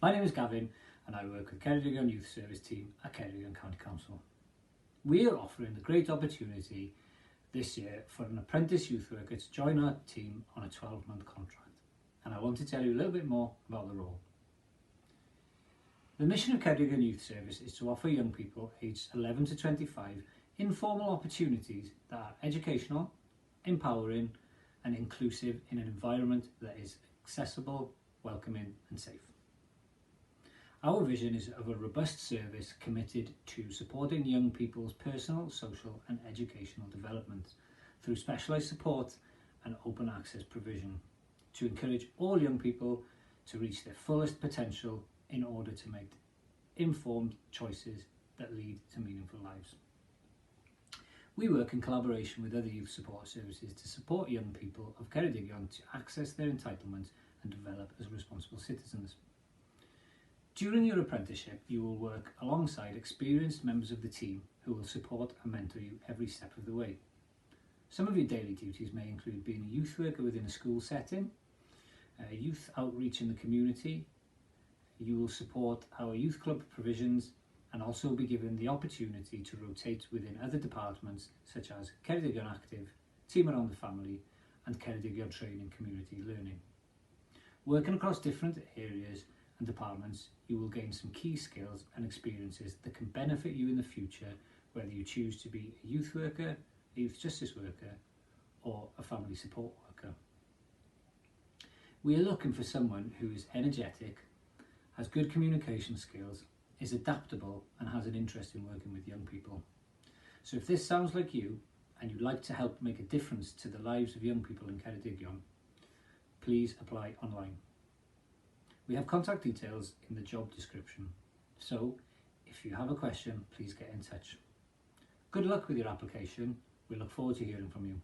My name is Gavin and I work with Ceredigion Youth Service team at Ceredigion County Council. We are offering the great opportunity this year for an apprentice youth worker to join our team on a 12-month contract, and I want to tell you a little bit more about the role. The mission of Ceredigion Youth Service is to offer young people aged 11 to 25 informal opportunities that are educational, empowering and inclusive in an environment that is accessible, welcoming and safe. Our vision is of a robust service committed to supporting young people's personal, social and educational development through specialised support and open access provision to encourage all young people to reach their fullest potential in order to make informed choices that lead to meaningful lives. We work in collaboration with other youth support services to support young people of Ceredigion to access their entitlements and develop as responsible citizens. During your apprenticeship, you will work alongside experienced members of the team who will support and mentor you every step of the way. Some of your daily duties may include being a youth worker within a school setting, youth outreach in the community. You will support our youth club provisions and also be given the opportunity to rotate within other departments such as Ieuenctid, Team Around the Family and Ceredigion Training Community Learning. Working across different areas and departments, you will gain some key skills and experiences that can benefit you in the future, whether you choose to be a youth worker, a youth justice worker or a family support worker. We are looking for someone who is energetic, has good communication skills, is adaptable and has an interest in working with young people. So if this sounds like you and you'd like to help make a difference to the lives of young people in Ceredigion, please apply online. We have contact details in the job description, so if you have a question, please get in touch. Good luck with your application. We look forward to hearing from you.